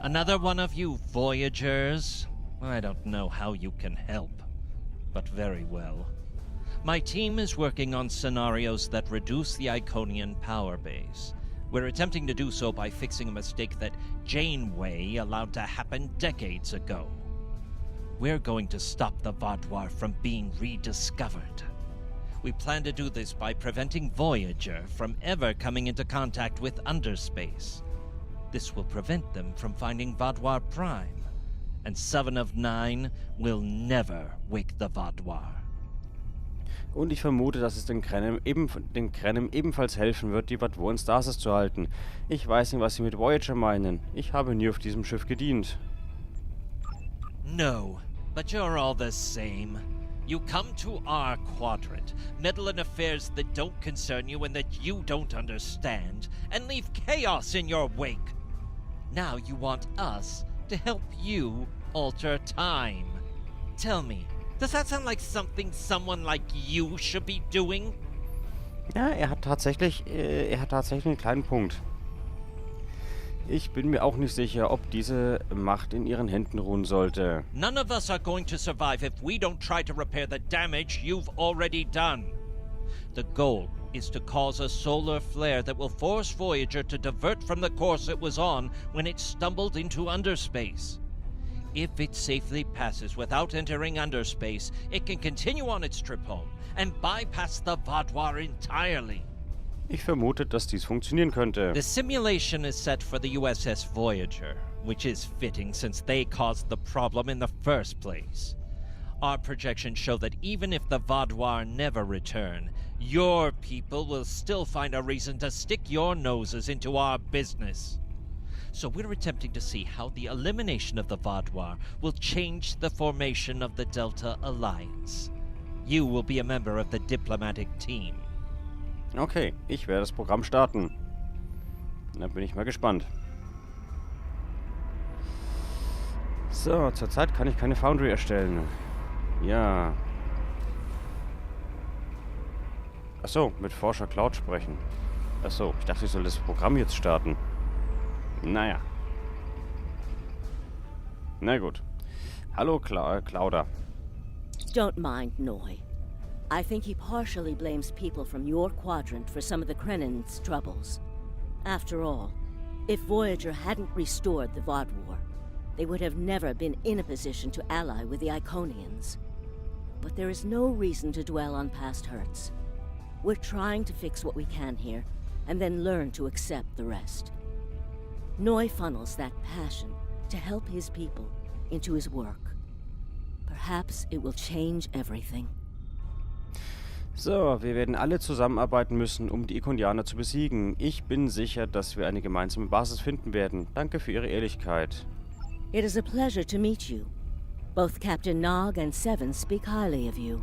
Another one of you Voyagers? I don't know how you can help, but very well. My team is working on scenarios that reduce the Iconian power base. We're attempting to do so by fixing a mistake that Janeway allowed to happen decades ago. We're going to stop the Vaadwaur from being rediscovered. We plan to do this by preventing Voyager from ever coming into contact with underspace. This will prevent them from finding Vaadwaur Prime, and 7 of 9 will never wake the Vaadwaur. Und ich vermute, dass es den Krenem ebenfalls helfen wird, die Vaadwaur in Stasis zu halten. Ich weiß nicht, was Sie mit Voyager meinen. Ich habe nie auf diesem Schiff gedient. No, but you're all the same. You come to our quadrant, meddle in affairs that don't concern you and that you don't understand, and leave chaos in your wake. Now you want us to help you alter time. Tell me, does that sound like something someone like you should be doing? Ja, er hat tatsächlich einen kleinen Punkt. Ich bin mir auch nicht sicher, ob diese Macht in ihren Händen ruhen sollte. None of us are going to survive if we don't try to repair the damage you've already done. The goal is to cause a solar flare that will force Voyager to divert from the course it was on when it stumbled into underspace. If it safely passes without entering underspace, it can continue on its trip home and bypass the Vaadwaur entirely. Ich vermute, dass dies funktionieren könnte. The simulation is set for the USS Voyager, which is fitting since they caused the problem in the first place. Our projections show that even if the Vaadwaur never return, your people will still find a reason to stick your noses into our business. So we're attempting to see how the elimination of the Vaadwaur will change the formation of the Delta Alliance. You will be a member of the diplomatic team. Okay, ich werde das Programm starten. Da bin ich mal gespannt. So, zurzeit kann ich keine Foundry erstellen. Ja. Achso, mit Forscher Cloud sprechen. Achso, ich dachte, ich soll das Programm jetzt starten. Naja. Na gut. Hallo, Clauda. Don't mind Noi. I think he partially blames people from your quadrant for some of the Krennin's troubles. After all, if Voyager hadn't restored the Vaadwaur, they would have never been in a position to ally with the Iconians. But there is no reason to dwell on past hurts. We're trying to fix what we can here, and then learn to accept the rest. Noi funnels that passion to help his people into his work. Perhaps it will change everything. So, wir werden alle zusammenarbeiten müssen, um die Ikonianer zu besiegen. Ich bin sicher, dass wir eine gemeinsame Basis finden werden. Danke für Ihre Ehrlichkeit. It is a pleasure to meet you. Both Captain Nog and Seven speak highly of you.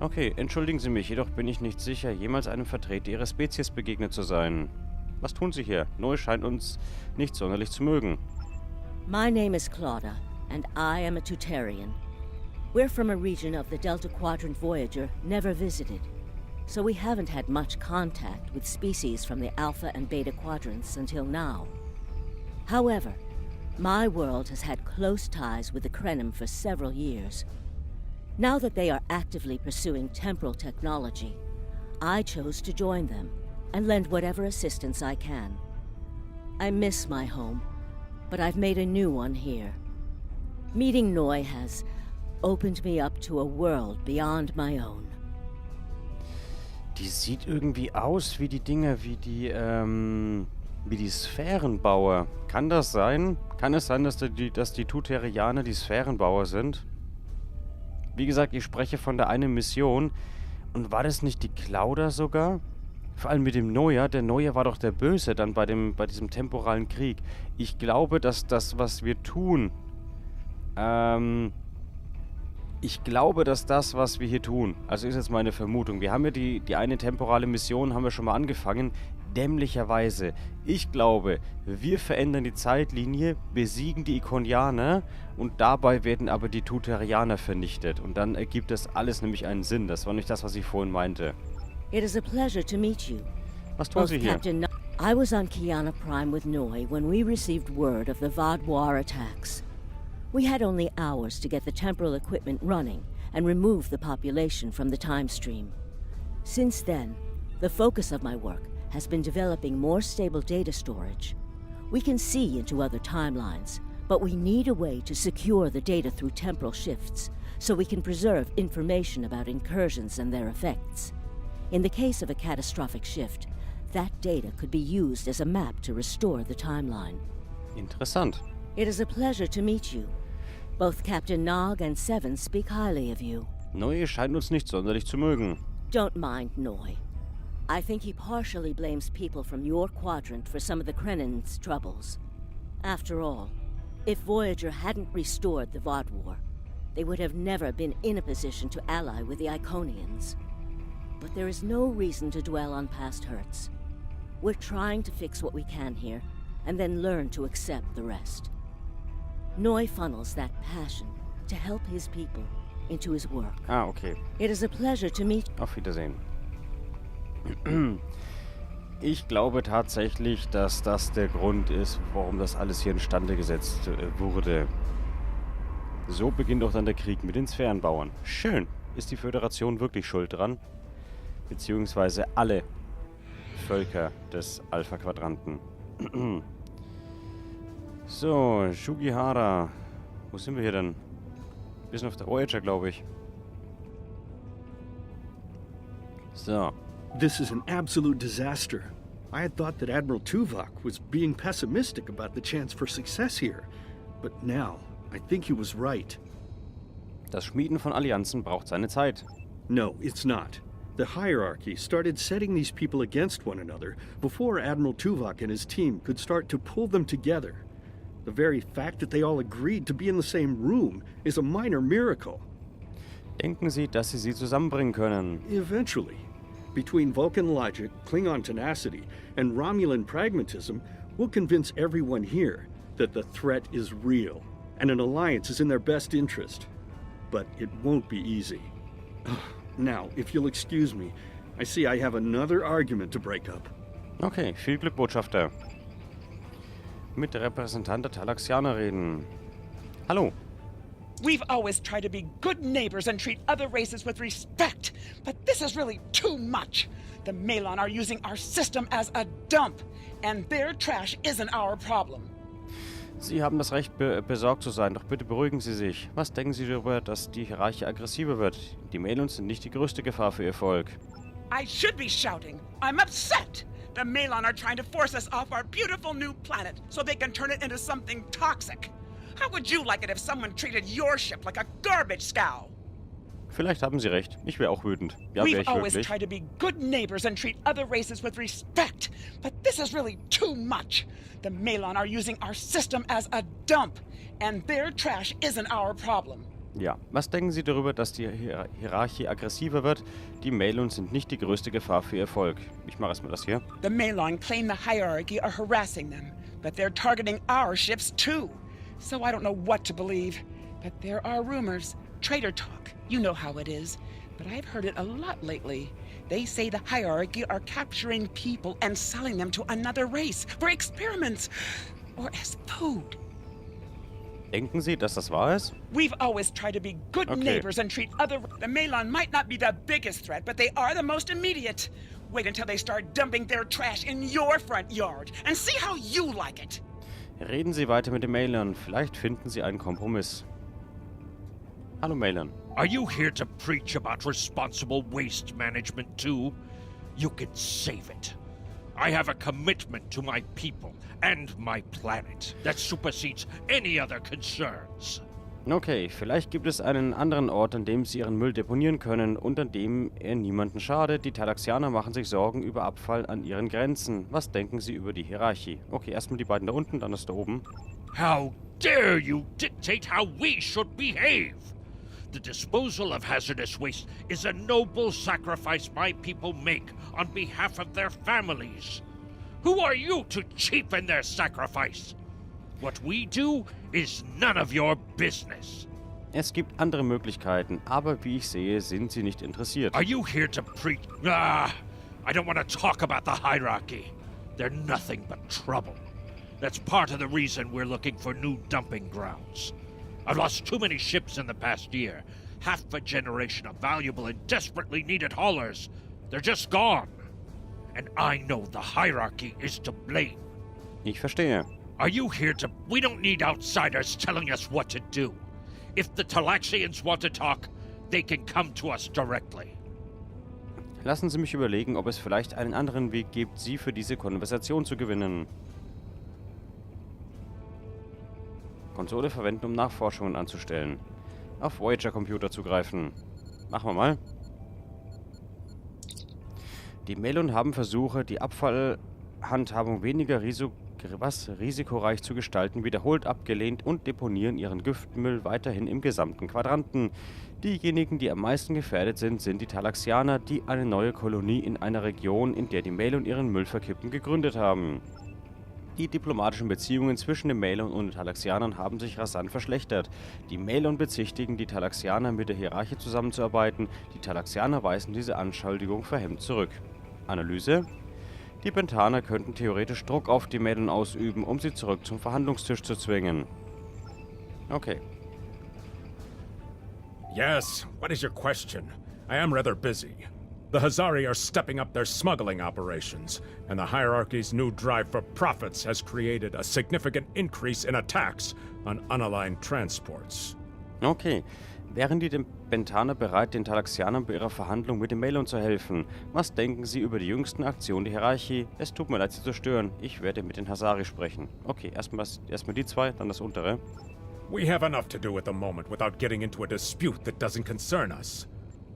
Okay, entschuldigen Sie mich, jedoch bin ich nicht sicher, jemals einem Vertreter Ihrer Spezies begegnet zu sein. Was tun Sie hier? Noi scheint uns nicht sonderlich zu mögen. My name is Clauda, and I am a Tutarian. We're from a region of the Delta Quadrant Voyager never visited, so we haven't had much contact with species from the Alpha and Beta quadrants until now. However, my world has had close ties with the Krenim for several years. Now that they are actively pursuing temporal technology, I chose to join them and lend whatever assistance I can. I miss my home, but I've made a new one here. Meeting Noi has opened me up to a world beyond my own. Die sieht irgendwie aus wie die Dinger, wie die Sphärenbauer. Kann das sein? Kann es sein, dass die Tuterianer die Sphärenbauer sind? Wie gesagt, ich spreche von der einen Mission. Und war das nicht die Clauda sogar? Vor allem mit dem Neuer. Der Neuer war doch der Böse dann bei diesem temporalen Krieg. Ich glaube, dass das, was wir tun... Ich glaube, dass das, was wir hier tun, also ist jetzt meine Vermutung, wir haben ja die eine temporale Mission, haben wir schon mal angefangen, dämlicherweise. Ich glaube, wir verändern die Zeitlinie, besiegen die Ikonianer und dabei werden aber die Tuterianer vernichtet. Und dann ergibt das alles nämlich einen Sinn. Das war nicht das, was ich vorhin meinte. It is a pleasure to meet you. Was tun Sie hier? I was on Kiana Prime with Noi when we received word of the Vaadwaur attacks. We had only hours to get the temporal equipment running and remove the population from the time stream. Since then, the focus of my work has been developing more stable data storage. We can see into other timelines, but we need a way to secure the data through temporal shifts so we can preserve information about incursions and their effects. In the case of a catastrophic shift, that data could be used as a map to restore the timeline. Interessant. It is a pleasure to meet you. Both Captain Nog and Seven speak highly of you. Noi scheint uns nicht sonderlich zu mögen. Don't mind Noi. I think he partially blames people from your quadrant for some of the Krennan's troubles. After all, if Voyager hadn't restored the Vaadwaur, they would have never been in a position to ally with the Iconians. But there is no reason to dwell on past hurts. We're trying to fix what we can here, and then learn to accept the rest. Noi funnels that passion to help his people into his work. Ah, okay. It is a pleasure to meet. Auf Wiedersehen. Ich glaube tatsächlich, dass das der Grund ist, warum das alles hier instande gesetzt wurde. So beginnt auch dann der Krieg mit den Sphärenbauern. Schön. Ist die Föderation wirklich schuld dran? Beziehungsweise alle Völker des Alpha-Quadranten. So, Shugihara. Wo sind wir hier denn? Wir sind auf der Voyager, glaube ich. So. This is an absolute disaster. I had thought that Admiral Tuvok was being pessimistic about the chance for success here. But now, I think he was right. Das Schmieden von Allianzen braucht seine Zeit. No, it's not. The hierarchy started setting these people against one another before Admiral Tuvok and his team could start to pull them together. The very fact that they all agreed to be in the same room is a minor miracle. Denken Sie, dass Sie zusammenbringen können? Eventually. Between Vulcan logic, Klingon tenacity, and Romulan pragmatism, we'll convince everyone here that the threat is real, and an alliance is in their best interest. But it won't be easy. Now, if you'll excuse me, I see I have another argument to break up. Okay, viel Glück, Botschafter. Mit der Repräsentant der Talaxianer reden. Hallo. We've always tried to be good neighbors and treat other races with respect, but this is really too much. The Malon are using our system as a dump, and their trash isn't our problem. Sie haben das Recht, besorgt zu sein, doch bitte beruhigen Sie sich. Was denken Sie darüber, dass die Hierarchie aggressiver wird? Die Melons sind nicht die größte Gefahr für Ihr Volk. I should be shouting. I'm upset. The Malon are trying to force us off our beautiful new planet so they can turn it into something toxic. How would you like it if someone treated your ship like a garbage scow? Vielleicht haben Sie recht. Ich wäre auch wütend. Ja, wäre We've ich always wirklich. tried to be good neighbors and treat other races with respect, but this is really too much. The Malon are using our system as a dump, and their trash isn't our problem. Ja, was denken Sie darüber, dass die Hierarchie aggressiver wird? Die Melons sind nicht die größte Gefahr für Ihr Volk. Ich mache erstmal das hier. The Malon claim the hierarchy are harassing them, but they're targeting our ships too. So I don't know what to believe, but there are rumors, traitor talk, you know how it is. But I've heard it a lot lately. They say the hierarchy are capturing people and selling them to another race for experiments or as food. Denken Sie, dass das wahr ist? We've always tried to be good neighbors and treat other... The Malon might not be the biggest threat, but they are the most immediate. Wait until they start dumping their trash in your front yard and see how you like it. Reden Sie weiter mit dem Malon. Vielleicht finden Sie einen Kompromiss. Hallo Malon. Are you here to preach about responsible waste management too? You can save it. I have a commitment to my people and my planet that supersedes any other concerns. Okay, vielleicht gibt es einen anderen Ort, an dem Sie Ihren Müll deponieren können und an dem er niemanden schadet. Die Talaxianer machen sich Sorgen über Abfall an ihren Grenzen. Was denken Sie über die Hierarchie? Okay, erstmal die beiden da unten, dann das da oben. How dare you dictate how we should behave? The disposal of hazardous waste is a noble sacrifice my people make on behalf of their families. Who are you to cheapen their sacrifice? What we do is none of your business. Es gibt andere Möglichkeiten, aber wie ich sehe, sind Sie nicht interessiert. Are you here to preach? I don't want to talk about the hierarchy. They're nothing but trouble. That's part of the reason we're looking for new dumping grounds. I've lost too many ships in the past year. Half a generation of valuable and desperately needed haulers. They're just gone. And I know the hierarchy is to blame. Ich verstehe. Are you here to... We don't need outsiders telling us what to do. If the Talaxians want to talk, they can come to us directly. Lassen Sie mich überlegen, ob es vielleicht einen anderen Weg gibt, Sie für diese Konversation zu gewinnen. Konsole verwenden, um Nachforschungen anzustellen. Auf Voyager-Computer zugreifen. Machen wir mal. Die Melon haben Versuche, die Abfallhandhabung weniger risikoreich zu gestalten, wiederholt abgelehnt und deponieren ihren Giftmüll weiterhin im gesamten Quadranten. Diejenigen, die am meisten gefährdet sind, sind die Talaxianer, die eine neue Kolonie in einer Region, in der die Melon ihren Müll verkippen, gegründet haben. Die diplomatischen Beziehungen zwischen den Melon und den Talaxianern haben sich rasant verschlechtert. Die Melon bezichtigen die Talaxianer, mit der Hierarchie zusammenzuarbeiten. Die Talaxianer weisen diese Anschuldigung verhemmt zurück. Analyse: Die Bentaner könnten theoretisch Druck auf die Melon ausüben, um sie zurück zum Verhandlungstisch zu zwingen. Okay. Yes, what is your question? I am rather busy. The Hazari are stepping up their smuggling operations, and the hierarchy's new drive for profits has created a significant increase in attacks on unaligned transports. Okay. Wären die Bentaner bereit, den Talaxianern bei ihrer Verhandlung mit den Melon zu helfen? Was denken Sie über die jüngsten Aktionen der Hierarchie? Es tut mir leid, Sie zu stören. Ich werde mit den Hazari sprechen. Okay, erstmal die zwei, dann das untere. We have enough to do at the moment without getting into a dispute that doesn't concern us.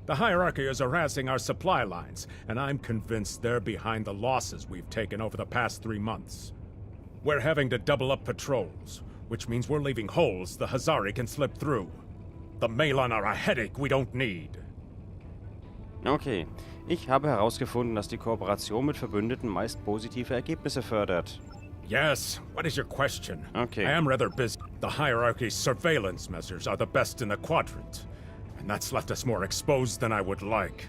The hierarchy is harassing our supply lines, and I'm convinced they're behind the losses we've taken over the past 3 months. We're having to double up patrols, which means we're leaving holes the Hazari can slip through. The Melon are a headache we don't need. Okay. Ich habe herausgefunden, dass die Kooperation mit Verbündeten meist positive Ergebnisse fördert. Yes, what is your question? Okay. I am rather busy. The hierarchy's surveillance measures are the best in the quadrant, and that's left us more exposed than I would like.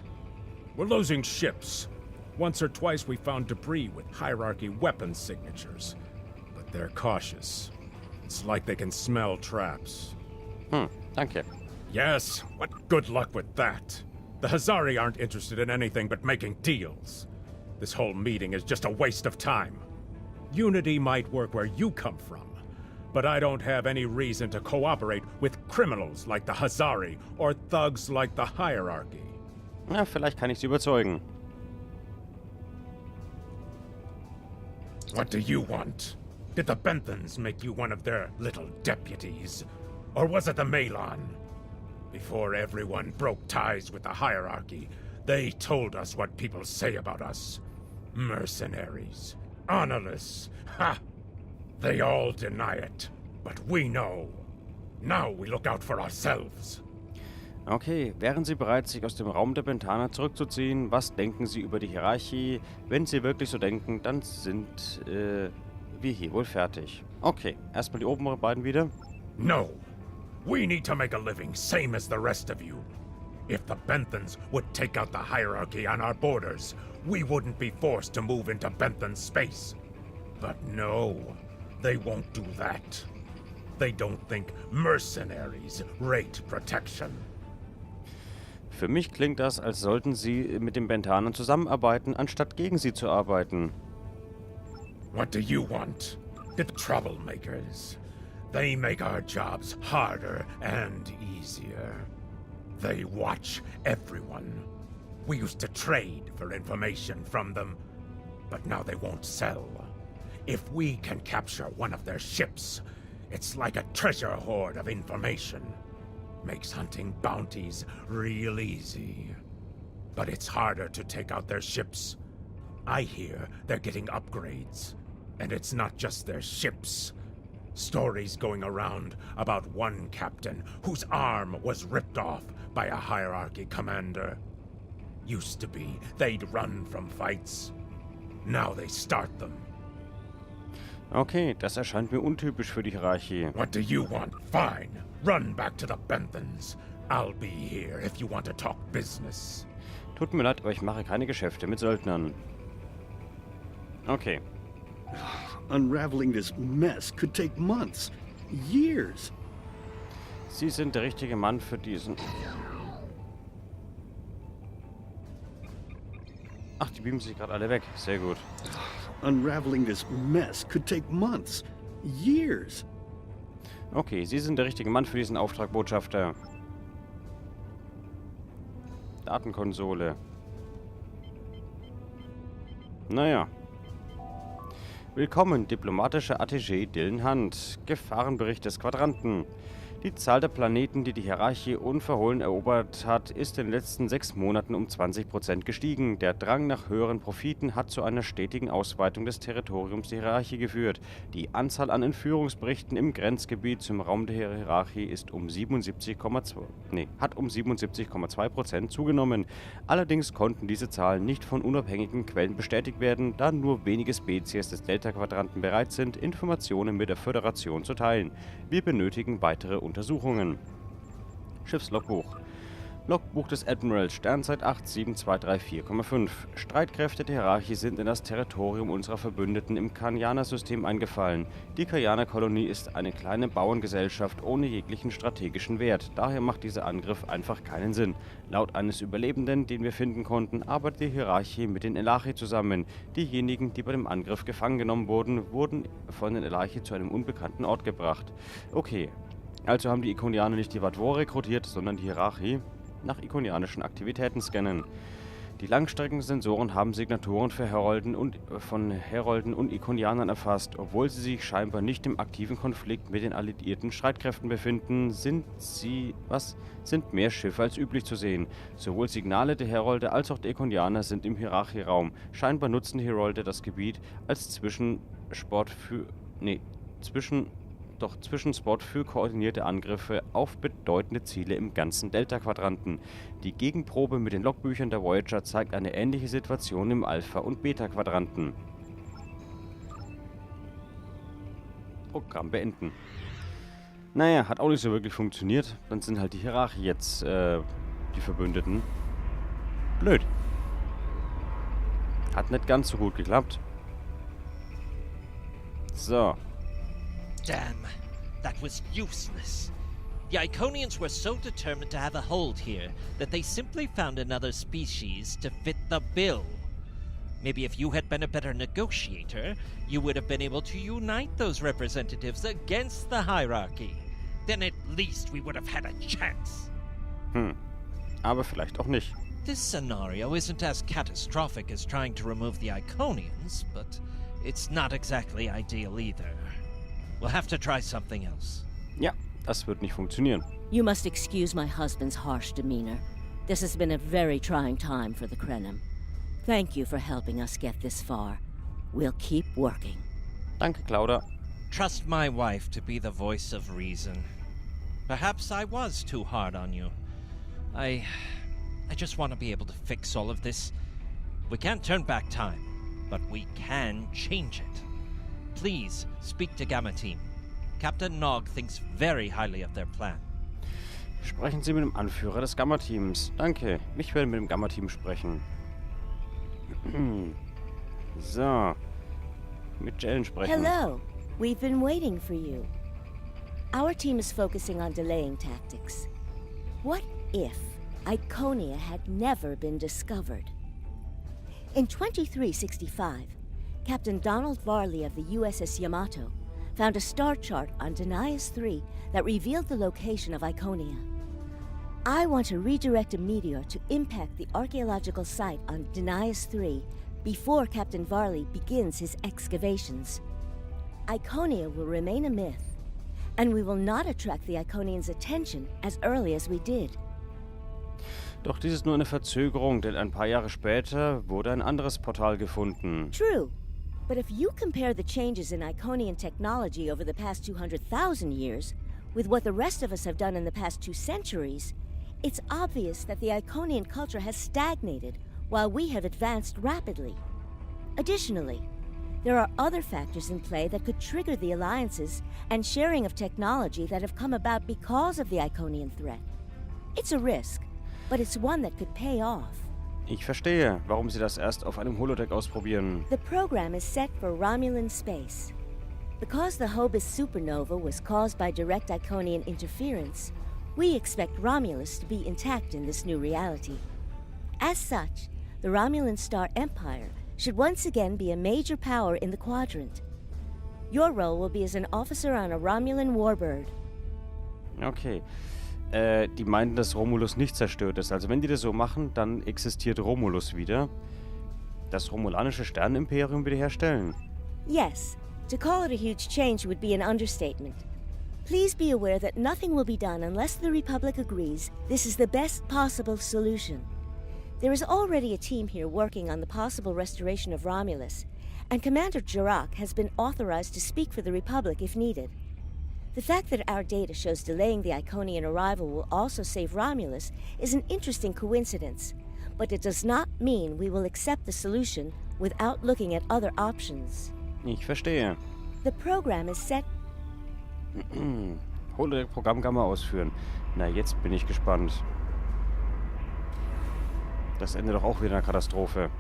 We're losing ships. Once or twice we found debris with hierarchy weapons signatures, but they're cautious. It's like they can smell traps. Danke. Yes, what good luck with that? The Hazari aren't interested in anything but making deals. This whole meeting is just a waste of time. Unity might work where you come from, but I don't have any reason to cooperate with criminals like the Hazari or thugs like the hierarchy. Na, vielleicht kann ich Sie überzeugen. What do you want? Did the Benthans make you one of their little deputies? Or was it the Melon? Before everyone broke ties with the hierarchy, they told us what people say about us. Mercenaries. Honorless. Ha! They all deny it. But we know. Now we look out for ourselves. Okay, wären Sie bereit, sich aus dem Raum der Bentaner zurückzuziehen? Was denken Sie über die Hierarchie? Wenn Sie wirklich so denken, dann sind wir hier wohl fertig. Okay, erstmal die oberen beiden wieder. No. We need to make a living, same as the rest of you. If the Benthans would take out the hierarchy on our borders, we wouldn't be forced to move into Benthan space. But no, they won't do that. They don't think mercenaries rate protection. Für mich klingt das, als sollten Sie mit den Bentanern zusammenarbeiten, anstatt gegen sie zu arbeiten. What do you want? The troublemakers. They make our jobs harder and easier. They watch everyone. We used to trade for information from them, but now they won't sell. If we can capture one of their ships, it's like a treasure hoard of information. Makes hunting bounties real easy. But it's harder to take out their ships. I hear they're getting upgrades. And it's not just their ships. Stories going around about one captain whose arm was ripped off by a hierarchy commander. Used to be they'd run from fights. Now they start them. Okay, das erscheint mir untypisch für die Hierarchie. What do you want? Fine. Run back to the Benthans. I'll be here if you want to talk business. Tut mir leid, aber ich mache keine Geschäfte mit Söldnern. Okay. Unraveling this mess could take months, years. Sie sind der richtige Mann für diesen... Ach, die beamen sich gerade alle weg. Sehr gut. Unraveling this mess could take months, years. Okay, Sie sind der richtige Mann für diesen Auftrag, Botschafter. Datenkonsole. Naja. Willkommen, diplomatischer Attaché Dylan Hunt. Gefahrenbericht des Quadranten. Die Zahl der Planeten, die die Hierarchie unverhohlen erobert hat, ist in den letzten 6 Monaten um 20% gestiegen. Der Drang nach höheren Profiten hat zu einer stetigen Ausweitung des Territoriums der Hierarchie geführt. Die Anzahl an Entführungsberichten im Grenzgebiet zum Raum der Hierarchie ist um 77,2% zugenommen. Allerdings konnten diese Zahlen nicht von unabhängigen Quellen bestätigt werden, da nur wenige Spezies des Delta-Quadranten bereit sind, Informationen mit der Föderation zu teilen. Wir benötigen weitere Untersuchungen. Schiffslogbuch. Logbuch des Admirals, Sternzeit 87234,5. Streitkräfte der Hierarchie sind in das Territorium unserer Verbündeten im Karjaner-System eingefallen. Die Karjaner-Kolonie ist eine kleine Bauerngesellschaft ohne jeglichen strategischen Wert. Daher macht dieser Angriff einfach keinen Sinn. Laut eines Überlebenden, den wir finden konnten, arbeitet die Hierarchie mit den Elachi zusammen. Diejenigen, die bei dem Angriff gefangen genommen wurden, wurden von den Elachi zu einem unbekannten Ort gebracht. Okay, also haben die Ikonianer nicht die Vadvor rekrutiert, sondern die Hierarchie nach ikonianischen Aktivitäten scannen. Die Langstreckensensoren haben Signaturen von Herolden und Ikonianern erfasst. Obwohl sie sich scheinbar nicht im aktiven Konflikt mit den alliierten Streitkräften befinden, sind mehr Schiffe als üblich zu sehen. Sowohl Signale der Herolde als auch der Ikonianer sind im Hierarchieraum. Scheinbar nutzen die Herolde das Gebiet als Zwischenspot für koordinierte Angriffe auf bedeutende Ziele im ganzen Delta-Quadranten. Die Gegenprobe mit den Logbüchern der Voyager zeigt eine ähnliche Situation im Alpha- und Beta-Quadranten. Programm beenden. Naja, hat auch nicht so wirklich funktioniert. Dann sind halt die Hierarchie jetzt die Verbündeten. Blöd. Hat nicht ganz so gut geklappt. So. Damn, that was useless. The Iconians were so determined to have a hold here that they simply found another species to fit the bill. Maybe if you had been a better negotiator, you would have been able to unite those representatives against the hierarchy. Then at least we would have had a chance. Aber vielleicht auch nicht. This scenario isn't as catastrophic as trying to remove the Iconians, but it's not exactly ideal either. We'll have to try something else. Ja, das wird nicht funktionieren. You must excuse my husband's harsh demeanor. This has been a very trying time for the Krenim. Thank you for helping us get this far. We'll keep working. Danke, Claudia. Trust my wife to be the voice of reason. Perhaps I was too hard on you. I just want to be able to fix all of this. We can't turn back time, but we can change it. Please speak to Gamma Team. Captain Nog thinks very highly of their plan. Sprechen Sie mit dem Anführer des Gamma-Teams. Danke, ich werde mit dem Gamma-Team sprechen. So. Mit Jellen sprechen. Hello. We've been waiting for you. Our team is focusing on delaying tactics. What if Iconia had never been discovered? In 2365, Captain Donald Varley of the USS Yamato found a star chart on Denias 3 that revealed the location of Iconia. I want to redirect a meteor to impact the archaeological site on Denias 3 before Captain Varley begins his excavations. Iconia will remain a myth, and we will not attract the Iconians' attention as early as we did. Doch dies ist nur eine Verzögerung, denn ein paar Jahre später wurde ein anderes Portal gefunden. True. But if you compare the changes in Iconian technology over the past 200,000 years with what the rest of us have done in the past 2 centuries, it's obvious that the Iconian culture has stagnated while we have advanced rapidly. Additionally, there are other factors in play that could trigger the alliances and sharing of technology that have come about because of the Iconian threat. It's a risk, but it's one that could pay off. Ich verstehe, warum Sie das erst auf einem Holodeck ausprobieren. The program is set for Romulan space. Because the Hobus supernova was caused by direct Iconian interference, we expect Romulus to be intact in this new reality. As such, the Romulan Star Empire should once again be a major power in the quadrant. Your role will be as an officer on a Romulan warbird. Okay. Die meinten, dass Romulus nicht zerstört ist. Also wenn die das so machen, dann existiert Romulus wieder. Das romulanische Sternenimperium wiederherstellen. Yes, to call it a huge change would be an understatement. Please be aware that nothing will be done unless the Republic agrees this is the best possible solution. There is already a team here working on the possible restoration of Romulus, and Commander Jirac has been authorized to speak for the Republic if needed. The fact that our data shows delaying the Iconian arrival will also save Romulus is an interesting coincidence, but it does not mean we will accept the solution without looking at other options. Ich verstehe. The program is set... Holodeck-Programm kann man ausführen. Na, jetzt bin ich gespannt. Das endet doch auch wieder eine Katastrophe.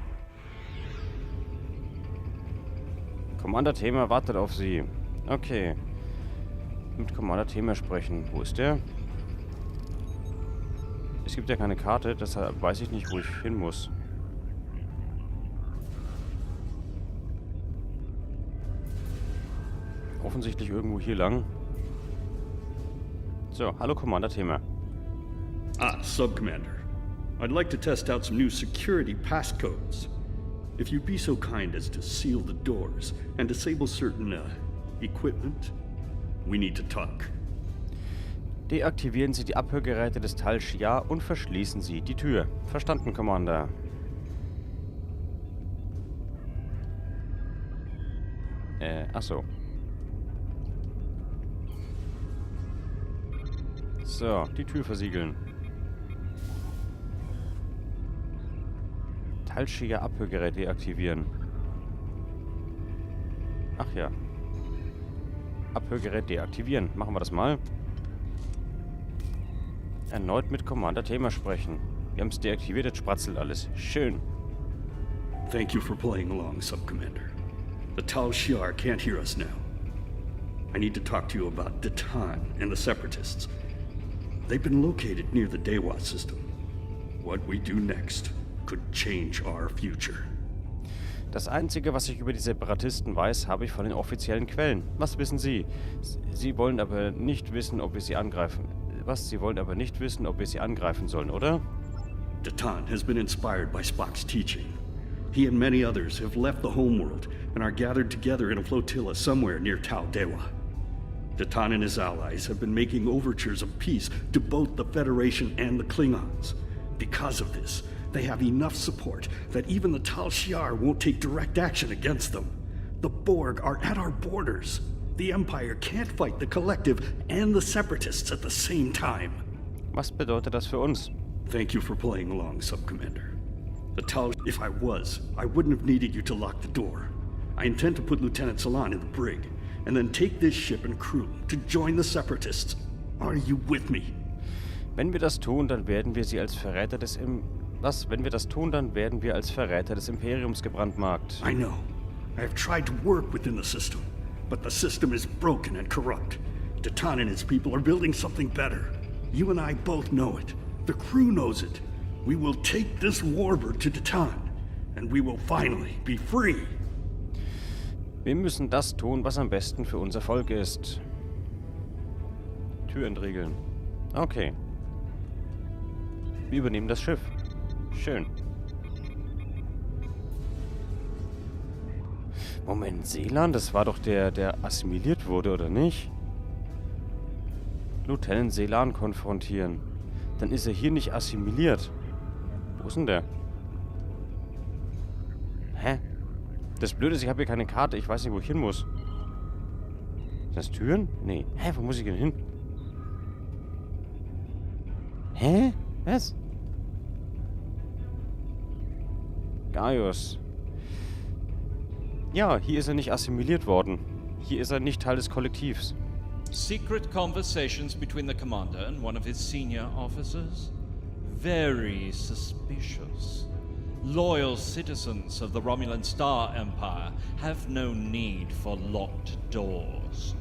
Commander-Thema wartet auf Sie. Okay. Mit Commander-Thema sprechen. Wo ist der? Es gibt ja keine Karte, deshalb weiß ich nicht, wo ich hin muss. Offensichtlich irgendwo hier lang. So, hallo Commander-Thema. Ah, Subcommander. I'd like to test out some new security passcodes. If you'd be so kind as to seal the doors and disable certain, equipment, we need to talk. Deaktivieren Sie die Abhörgeräte des Tal Shia und verschließen Sie die Tür. Verstanden, Commander. Achso. So, die Tür versiegeln. Tal Shia Abhörgerät deaktivieren. Ach ja. Abhörgerät deaktivieren. Machen wir das mal. Erneut mit Commander-Thema sprechen. Wir haben es deaktiviert, jetzt spratzelt alles. Schön. Thank you for playing along, Subcommander. The Tal Shiar can't hear us now. I need to talk to you about Datan and the Separatists. They've been located near the Dewa system. What we do next could change our future. Das Einzige, was ich über die Separatisten weiß, habe ich von den offiziellen Quellen. Was wissen Sie? Sie wollen aber nicht wissen, ob wir sie angreifen. Sie wollen aber nicht wissen, ob wir sie angreifen sollen, oder? Datan has been inspired by Spock's teaching. He and many others have left the homeworld and are gathered together in a flotilla somewhere near Tal Dewa. Datan and his allies have been making overtures of peace to both the Federation and the Klingons. Because of this, they have enough support that even the Tal Shiar won't take direct action against them. The Borg are at our borders. The Empire can't fight the Collective and the Separatists at the same time. Was bedeutet das für uns? Thank you for playing along, Subcommander. The Tal... If I was, I wouldn't have needed you to lock the door. I intend to put Lieutenant Salan in the brig, and then take this ship and crew to join the Separatists. Are you with me? Wenn wir das tun, dann werden wir sie als Verräter des Wenn wir das tun, dann werden wir als Verräter des Imperiums gebrandmarkt. I know. I have tried to work within the system, but the system is broken and corrupt. Datan and his people are building something better. You and I both know it. The crew knows it. We will take this warbird to Datan, and we will finally be free. Wir müssen das tun, was am besten für unser Volk ist. Tür entriegeln. Okay. Wir übernehmen das Schiff. Schön. Moment, Seelan? Das war doch der assimiliert wurde, oder nicht? Lieutenant Seelan konfrontieren. Dann ist er hier nicht assimiliert. Wo ist denn der? Hä? Das Blöde ist, ich habe hier keine Karte. Ich weiß nicht, wo ich hin muss. Sind das Türen? Nee. Hä, wo muss ich denn hin? Hä? Was? Gaius. Ja, hier ist er nicht assimiliert worden. Hier ist er nicht Teil des Kollektivs. Secret conversations between the commander and one of his senior officers? Very suspicious. Loyal citizens of the Romulan Star Empire have no need for locked doors.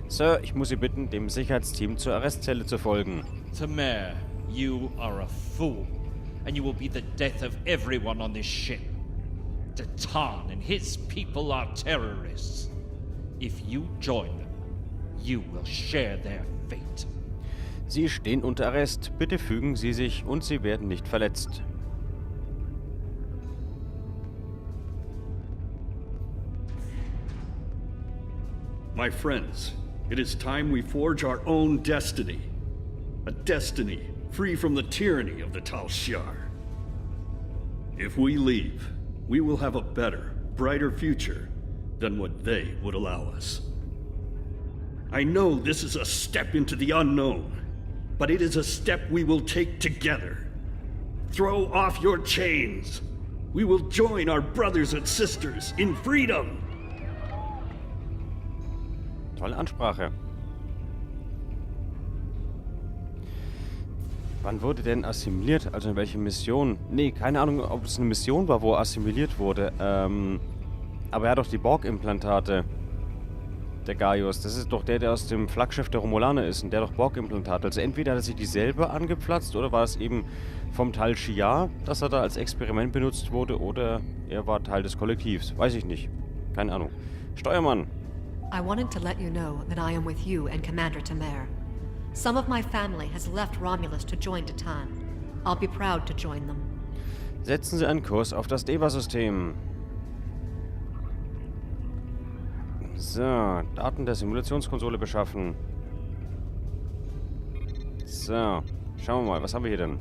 Sir, ich muss Sie bitten, dem Sicherheitsteam zur Arrestzelle zu folgen. Tamer, you are a fool, and you will be the death of everyone on this ship. Datan and his people are terrorists. If you join them, you will share their fate. Sie stehen unter Arrest. Bitte fügen Sie sich und Sie werden nicht verletzt. My friends, it is time we forge our own destiny. A destiny free from the tyranny of the Tal Shiar. If we leave, we will have a better, brighter future than what they would allow us. I know this is a step into the unknown, but it is a step we will take together. Throw off your chains. We will join our brothers and sisters in freedom. Tolle Ansprache. Wann wurde denn assimiliert? Also in welche Mission? Nee, keine Ahnung, ob es eine Mission war, wo er assimiliert wurde. Aber er hat doch die Borg-Implantate. Der Gaius. Das ist doch der aus dem Flaggschiff der Romulaner ist. Und der hat doch Borg-Implantate. Also entweder hat er sich die selber angepflanzt oder war es eben vom Tal Shiar, dass er da als Experiment benutzt wurde, oder er war Teil des Kollektivs. Weiß ich nicht. Keine Ahnung. Steuermann. I wanted to let you know that I am with you and Commander Tamer. Some of my family has left Romulus to join Datan. I'll be proud to join them. Setzen Sie einen Kurs auf das Deva-System. So, Daten der Simulationskonsole beschaffen. So, schauen wir mal, was haben wir hier denn?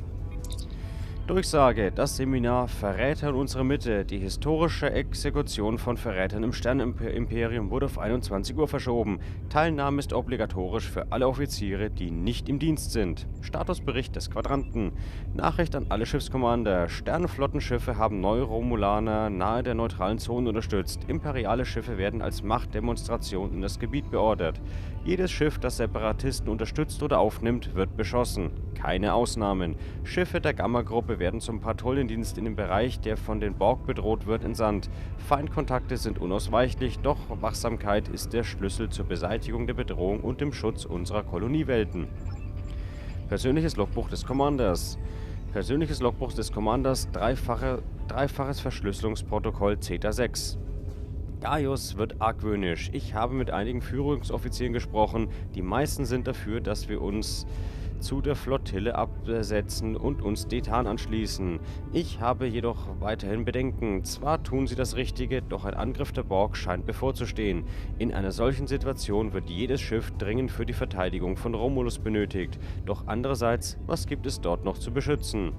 Durchsage, das Seminar Verräter in unserer Mitte. Die historische Exekution von Verrätern im Sternenimperium wurde auf 21 Uhr verschoben. Teilnahme ist obligatorisch für alle Offiziere, die nicht im Dienst sind. Statusbericht des Quadranten. Nachricht an alle Schiffskommander. Sternenflottenschiffe haben neue Romulaner nahe der neutralen Zone unterstützt. Imperiale Schiffe werden als Machtdemonstration in das Gebiet beordert. Jedes Schiff, das Separatisten unterstützt oder aufnimmt, wird beschossen. Keine Ausnahmen. Schiffe der Gamma-Gruppe werden zum Patrouillendienst in dem Bereich, der von den Borg bedroht wird, entsandt. Feindkontakte sind unausweichlich, doch Wachsamkeit ist der Schlüssel zur Beseitigung der Bedrohung und dem Schutz unserer Koloniewelten. Persönliches Logbuch des Commanders. Persönliches Logbuch des Commanders, dreifaches Verschlüsselungsprotokoll Zeta 6. Gaius wird argwöhnisch. Ich habe mit einigen Führungsoffizieren gesprochen. Die meisten sind dafür, dass wir uns zu der Flottille absetzen und uns Datan anschließen. Ich habe jedoch weiterhin Bedenken. Zwar tun sie das Richtige, doch ein Angriff der Borg scheint bevorzustehen. In einer solchen Situation wird jedes Schiff dringend für die Verteidigung von Romulus benötigt. Doch andererseits, was gibt es dort noch zu beschützen?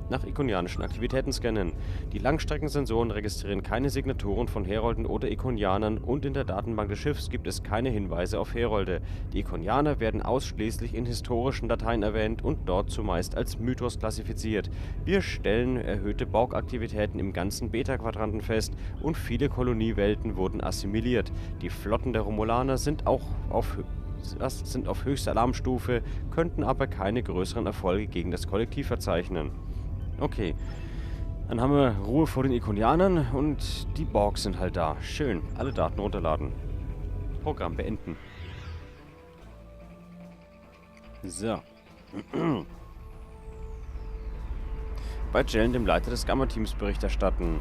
Nach ikonianischen Aktivitäten scannen. Die Langstreckensensoren registrieren keine Signaturen von Herolden oder Ikonianern und in der Datenbank des Schiffs gibt es keine Hinweise auf Herolde. Die Ikonianer werden ausschließlich in historischen Dateien erwähnt und dort zumeist als Mythos klassifiziert. Wir stellen erhöhte Borg-Aktivitäten im ganzen Beta-Quadranten fest und viele Koloniewelten wurden assimiliert. Die Flotten der Romulaner sind auf höchster Alarmstufe, könnten aber keine größeren Erfolge gegen das Kollektiv verzeichnen. Okay, dann haben wir Ruhe vor den Ikonianern und die Borg sind halt da. Schön, alle Daten runterladen. Programm beenden. So. Bei Jellen, dem Leiter des Gamma-Teams, Bericht erstatten.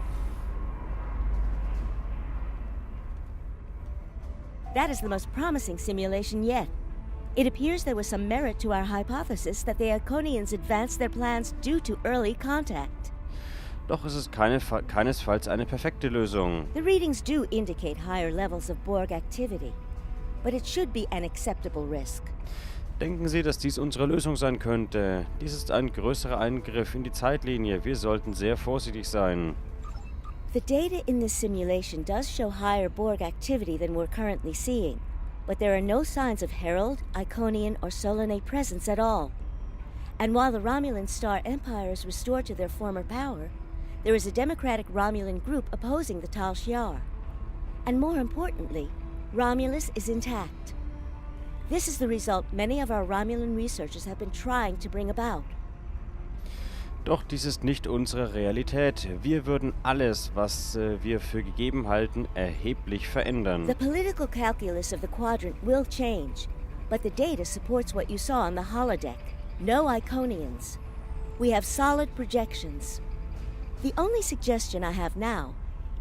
That is the most promising simulation yet. It appears there was some merit to our hypothesis that the Iconians advanced their plans due to early contact. Doch es ist keinesfalls eine perfekte Lösung. The readings do indicate higher levels of Borg activity, but it should be an acceptable risk. Denken Sie, dass dies unsere Lösung sein könnte? Dies ist ein größerer Eingriff in die Zeitlinie. Wir sollten sehr vorsichtig sein. The data in this simulation does show higher Borg activity than we're currently seeing. But there are no signs of Herald, Iconian, or Solanae presence at all. And while the Romulan Star Empire is restored to their former power, there is a democratic Romulan group opposing the Tal Shiar. And more importantly, Romulus is intact. This is the result many of our Romulan researchers have been trying to bring about. Doch dies ist nicht unsere Realität. Wir würden alles, was wir für gegeben halten, erheblich verändern. The political calculus of the quadrant will change, but the data supports what you saw on the holodeck. No Iconians. We have solid projections. The only suggestion I have now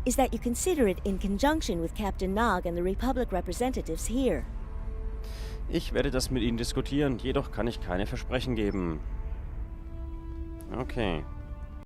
is that you consider it in conjunction with Captain Nog and the Republic representatives here. Ich werde das mit Ihnen diskutieren, jedoch kann ich keine Versprechen geben. Okay.